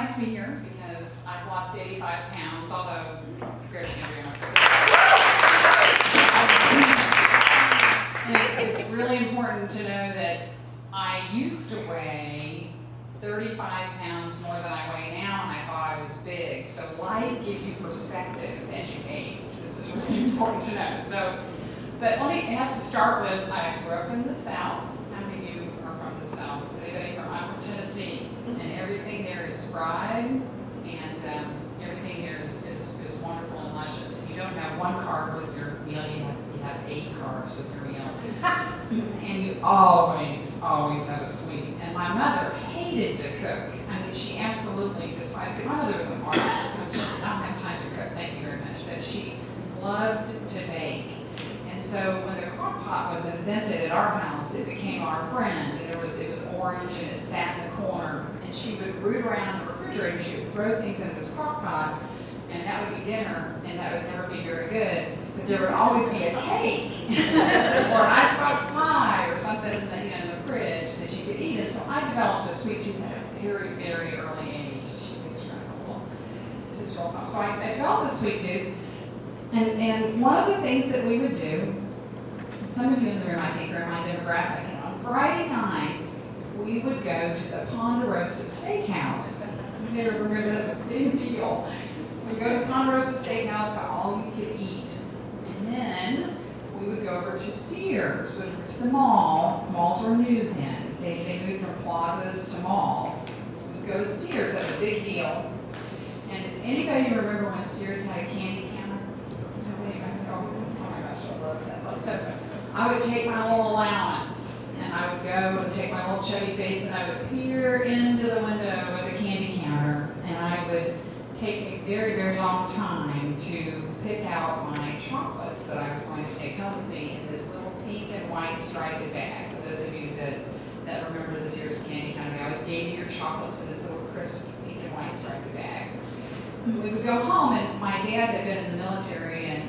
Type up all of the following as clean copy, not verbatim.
asked me here because I've lost 85 pounds, although great and it's really important to know that I used to weigh 35 pounds more than I weigh now, and I thought I was big. So life gives you perspective as you age. This is really important to know. So, but it has to start with, I grew up in the South. How many of you are from the South? Is anybody from? I'm from Tennessee, and everything there is fried, and everything there is wonderful and luscious. You don't have one carb with your meal, you have 8 carbs with your meal. And you always have a sweet. And my mother hated to cook. I mean, she absolutely despised it. My mother was an artist. I don't have time to cook, thank you very much. But she loved to bake. And so when the crock pot was invented at our house, it became our friend. And it was orange and it sat in the corner. And she would root around in the refrigerator. She would throw things in this crock pot, and that would be dinner, and that would never be very good. But there would always be a cake or an icebox pie or something in the fridge that you could eat. And so I developed a sweet tooth at a very, very early age. She was trying to so I developed a sweet tooth. And one of the things that we would do, some of you in the room I think are in my demographic, on Friday nights we would go to the Ponderosa Steakhouse. You may remember that was a big deal. We go to Ponderosa Steakhouse to all you could eat. And then we would go over to Sears, so to the mall. Malls were new then. They moved from plazas to malls. We'd go to Sears, that was a big deal. And does anybody remember when Sears had a candy counter? Does anybody remember? Oh my gosh, I love that. So I would take my little allowance, and I would go and take my little chubby face, and I would peer into the window of the candy counter, and I would take a very, very long time to pick out my chocolates that I was going to take home with me in this little pink and white striped bag. For those of you that remember the Sears candy counter, they always gave you your chocolates in this little crisp pink and white striped bag. We would go home, and my dad had been in the military, and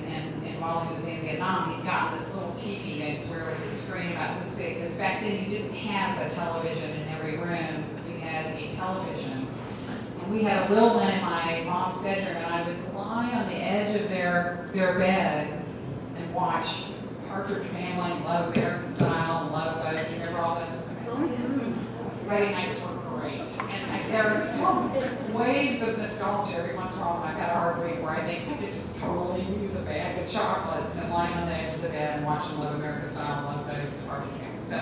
while he was in Vietnam, he'd gotten this little TV, I swear, with a screen about this big, because back then you didn't have a television in every room. You had a television. We had a little one in my mom's bedroom, and I would lie on the edge of their bed and watch Partridge Family and Love American Style and Love Boat. Do you remember all those? Friday nights were great. And there was still waves of nostalgia every once in a while when I got a heartbeat where I think I could just totally use a bag of chocolates and lying on the edge of the bed and watching Love American Style and Love Boat and Partridge Family. So,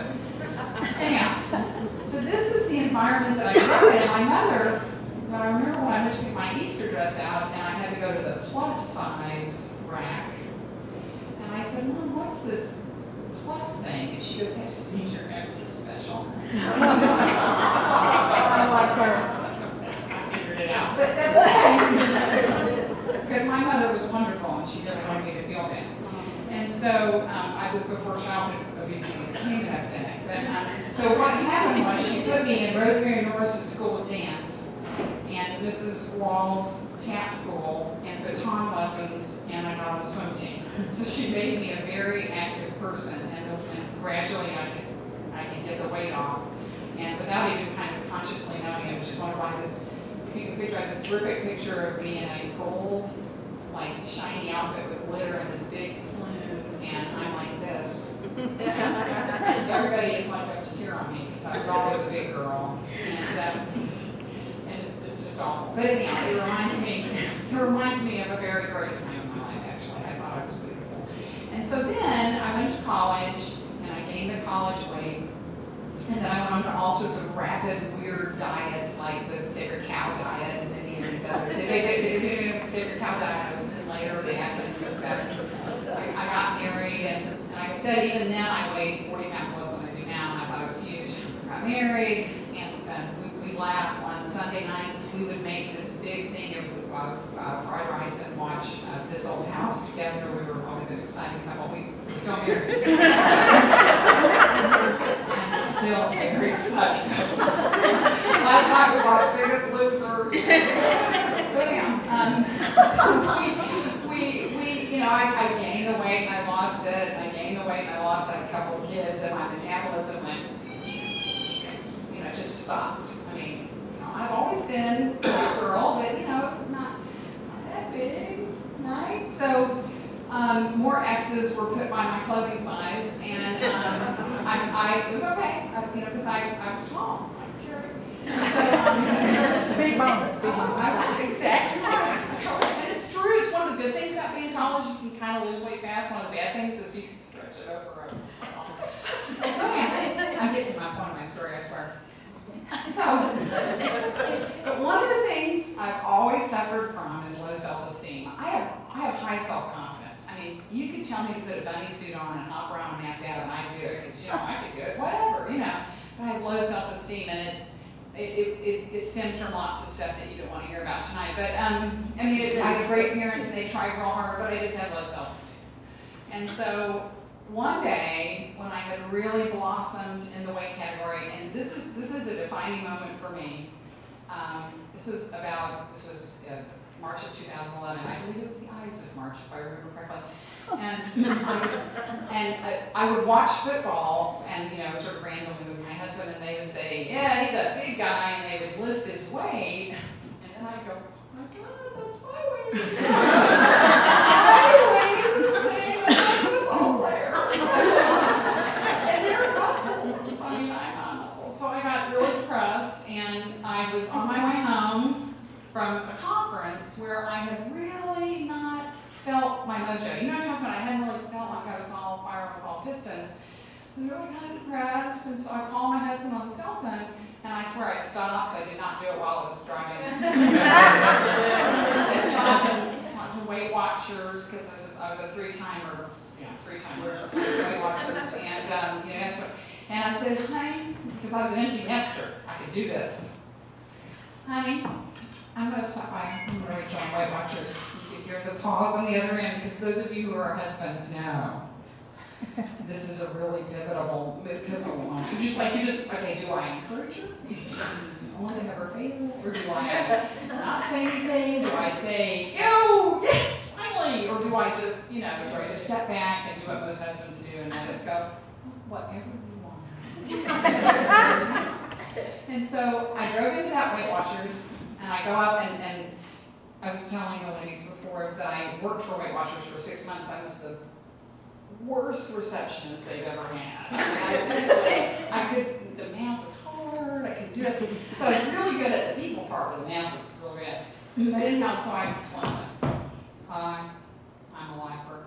anyhow, so this is the environment that I grew up in. My mother, but I remember when I went to pick my Easter dress out, and I had to go to the plus size rack, and I said, "Mom, what's this plus thing?" And she goes, "That just means you're extra special." I like her. I figured it out, but that's okay, because my mother was wonderful, and she never wanted me to feel bad. And so I was before childhood obesity became an epidemic. But so what happened was she put me in Rosemary Norris's School of Dance, and Mrs. Wall's tap school, and baton lessons, and I got on the swim team. So she made me a very active person, and gradually I could get the weight off, and without even kind of consciously knowing it, which is wonderful. If you can picture this terrific picture of me in a gold, like shiny outfit with glitter and this big plume, and I'm like this. Everybody is like up to here on me because I was always a big girl, and it's just awful. But anyhow, it reminds me of a very great time in my life. Actually, I thought it was beautiful. And so then I went to college, and I gained the college weight. And then I went on to all sorts of rapid, weird diets, like the Sacred Cow diet and many of these others. Sacred Cow diet, I was in later, the Atkins and stuff. I got married, and like I said, even then I weighed 40 pounds less than I do now, and I thought it was huge. I got married, and we laugh. On Sunday nights, we would make this big thing of fried rice and watch This Old House together. We were always an exciting couple. We were still married. And we're still very exciting couple. Last night we watched Biggest Loser. So anyhow, I gained the weight, I lost it. I gained the weight, I lost a couple of kids, and my metabolism went, just stopped. I mean, I've always been more X's were put by my clothing size, and it was okay, because I was tall. So, big moments, big moments. Exactly right. And it's true. It's one of the good things about being tall is you can kind of lose weight fast. One of the bad things is you can stretch it over. So yeah, I'm getting to my point of my story, I swear. So, but one of the things I've always suffered from is low self-esteem. I have high self-confidence. I mean, you could tell me to put a bunny suit on and hop around and ass out, and I'd do it because I could do it, whatever, But I have low self-esteem, and it stems from lots of stuff that you don't want to hear about tonight. But I had great parents, and they tried real hard, but I just have low self-esteem. And so one day, when I had really blossomed in the weight category, and this is a defining moment for me. This was March of 2011. I believe it was the Ides of March, if I remember correctly. And I would watch football, and sort of randomly with my husband, and they would say, "Yeah, he's a big guy," and they would list his weight, and then I'd go, "Oh my God, that's my weight." I weigh the same as a football player, and they're muscles. I'm not muscles. So I got really depressed, and I was on my way home from a conference where I had really not felt my mojo. You know what I'm talking about? I hadn't really felt like I was all fire with all pistons. I was really kind of depressed, and so I called my husband on the cell phone, and I swear I stopped. I did not do it while I was driving. I stopped and went to Weight Watchers, because I was a three-timer Weight Watchers, and I said, "Honey," because I was an empty nester, I could do this. "Honey, I'm going to stop by. I'm going to reach on Weight Watchers." You can hear the pause on the other end, because those of you who are husbands know this is a really pivotal moment. Okay, do I encourage her? Only to have her fail? Or do I not say anything? Do I say, "Ew, yes, finally"? Or do I just, step back and do what most husbands do, and then just go, "Whatever you want." And so I drove into that Weight Watchers, and I go up, and I was telling the ladies before that I worked for Weight Watchers for 6 months. I was the worst receptionist they've ever had. The math was hard, I couldn't do it, but I was really good at the people part, but the math was really good. But anyhow, so I just went, "Hi, I'm a lifer."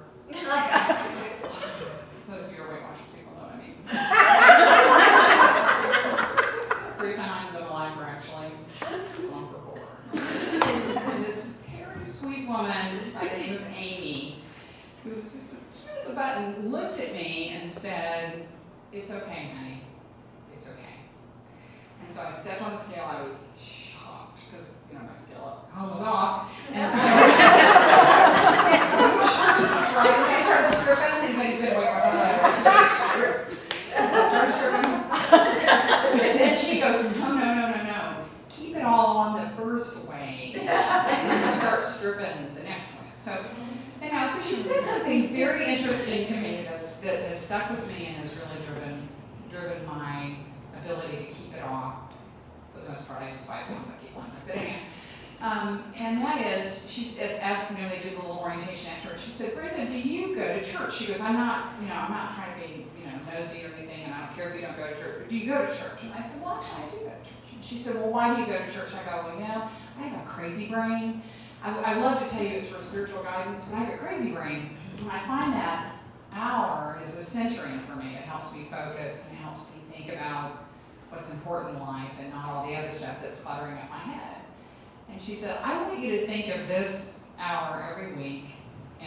Those of you who are Weight Watchers people know what I mean. 3 times I'm a lifer, actually. 1 for 4. And this very sweet woman by the name of Amy, who was as cute as a button, looked at me and said, "It's okay, honey. It's okay." And so I stepped on the scale. I was shocked because, my scale at home was off. And so, when I started stripping, anybody's been Weight Watchers, I strip. And so I started stripping. And then she goes, no. Keep it all on the first way, and then you start stripping the next way. So she said something very interesting to me that has stuck with me and has really driven my ability to keep it off. For the most part, I have 5 pounds I keep on. But anyway, and that is, she said, after they did a little orientation afterwards, she said, "Brenda, do you go to church?" She goes, I'm not trying to be, nosy or anything, and I don't care if you don't go to church, but do you go to church? And I said, "Well, actually, I do go to church." And she said, "Well, why do you go to church?" I go, "Well, I have a crazy brain. I love to tell you it's for spiritual guidance, but I have a crazy brain. And I find that hour is a centering for me. It helps me focus, and it helps me think about what's important in life and not all the other stuff that's cluttering up my head." And she said, "I want you to think of this hour every week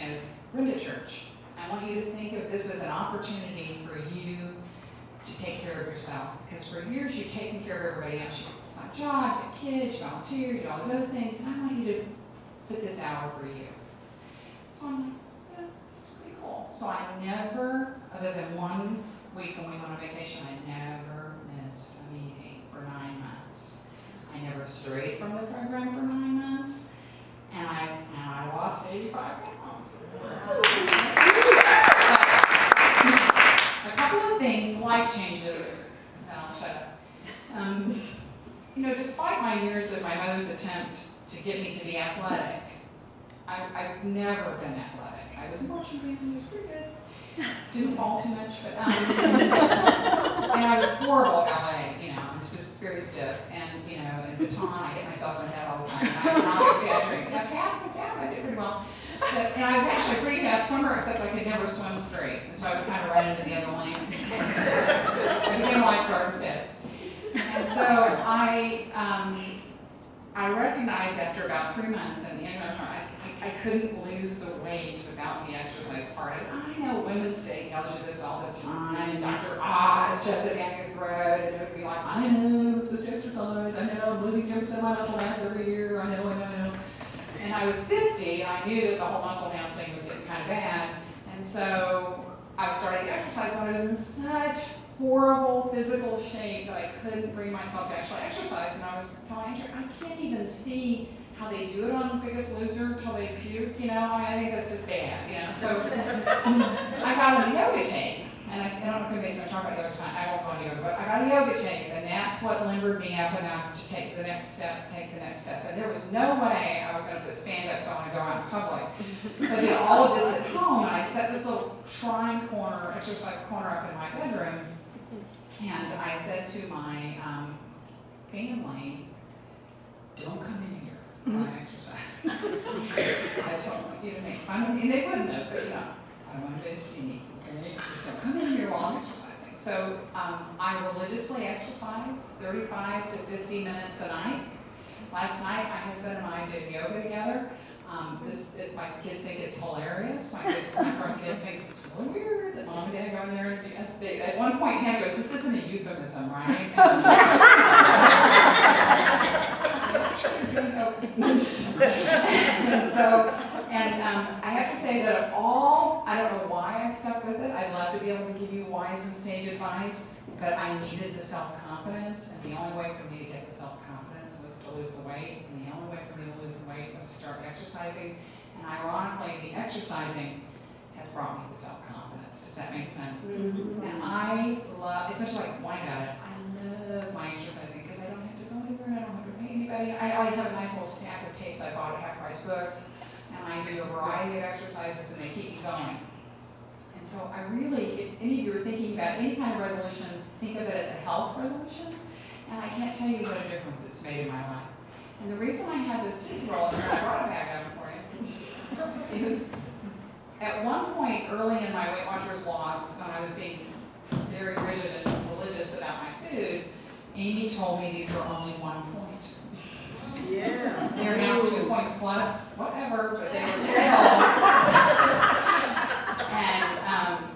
as Brenda Church. I want you to think of this as an opportunity for you to take care of yourself. Because for years you've taken care of everybody else. You got a job, you got kids, you volunteer, you do all those other things, and I want you to put this hour for you." So I'm like, "Yeah, it's pretty cool." So I never, other than 1 week when we went on vacation, I never missed a meeting for 9 months. I never strayed from the program for 9 months, and I lost 85 pounds. A couple of things, life changes. I'll shut up. Despite my years of my mother's attempt to get me to be athletic, I've never been athletic. I was in marching band, it was pretty good. Didn't fall too much, but, and I was horrible at ballet, you know, I was just very stiff. And, you know, in baton, I hit myself in the head all the time. And I cannot exaggerate. Now, tap, I did pretty well. But, and I was actually a pretty fast swimmer, except I could never swim straight. And so I would kind of run into the other lane. I became a lifeguard instead. And so I recognized after about 3 months, and I couldn't lose the weight without the exercise part. And I know Women's Day tells you this all the time. Dr. Oz shoves it down your throat, and it would be like, I know, I'm supposed to exercise. I know, I'm losing 10% of my muscle mass every year. I know. And I was 50, and I knew that the whole muscle mass thing was getting kind of bad. And so I started to exercise, but I was in such horrible physical shape that I couldn't bring myself to actually exercise. And I was telling Andrew, I can't even see how they do it on Biggest Loser until they puke, you know? I think that's just bad, you know? So I got a yoga tape. And I don't know if anybody's going to talk about yoga tonight. I won't go on yoga, but I got a yoga tape, and that's what limbered me up enough to take the next step. And there was no way I was going to put stand-ups on and go out in public. So I did all of this at home, and I set this little shrine corner, exercise corner up in my bedroom. And I said to my family, don't come in here when I'm exercising. I don't want you to make fun of me. And they wouldn't have, but you know, I don't want anybody to see me. Just don't come in here while I'm exercising. So I religiously exercise 35 to 50 minutes a night. Last night, my husband and I did yoga together. My kids think it's hilarious. My grown kids think it's really weird that mom and dad go in there and do. At one point, Hannah goes, "This isn't a euphemism, right?" And I have to say that of all, I don't know why I stuck with it. I'd love to be able to give you wise and sage advice, but I needed the self-confidence, and the only way for me to get the self-confidence was to lose the weight, and the only way for me to lose the weight was to start exercising. And ironically, the exercising has brought me the self-confidence. Does that make sense? Mm-hmm. And I love, especially like whine about it, I love my exercising because I don't have to go anywhere and I don't have to pay anybody. I have a nice little stack of tapes I bought at half-price books, and I do a variety of exercises and they keep me going. And so I really, if any of you are thinking about any kind of resolution, think of it as a health resolution. And I can't tell you what a difference it's made in my life. And the reason I have this Tootsie Roll in here, I brought a bag of it for you, is at one point early in my Weight Watchers loss, when I was being very rigid and religious about my food, Amy told me these were only 1 point. Yeah. They're now 2 points plus, whatever, but they were still. And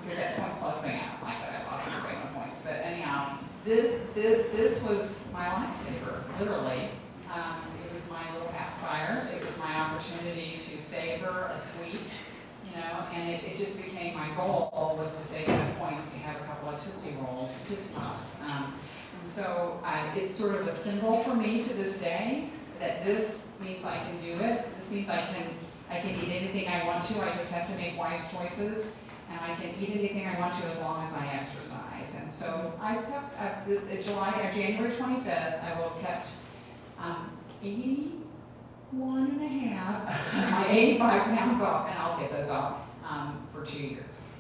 because that points plus thing, I don't like that I lost 21 points. But anyhow, this was my lifesaver, literally. It was my little pacifier. It was my opportunity to savor a sweet, you know, and it just became my goal was to save enough points to have a couple of Tootsie Rolls, Tootsie Pops. And so it's sort of a symbol for me to this day that this means I can do it. This means I can eat anything I want to. I just have to make wise choices. And I can eat anything I want to as long as I exercise. And so I kept, January 25th, I will kept 81 and a half, my 85 pounds off, and I'll get those off for 2 years.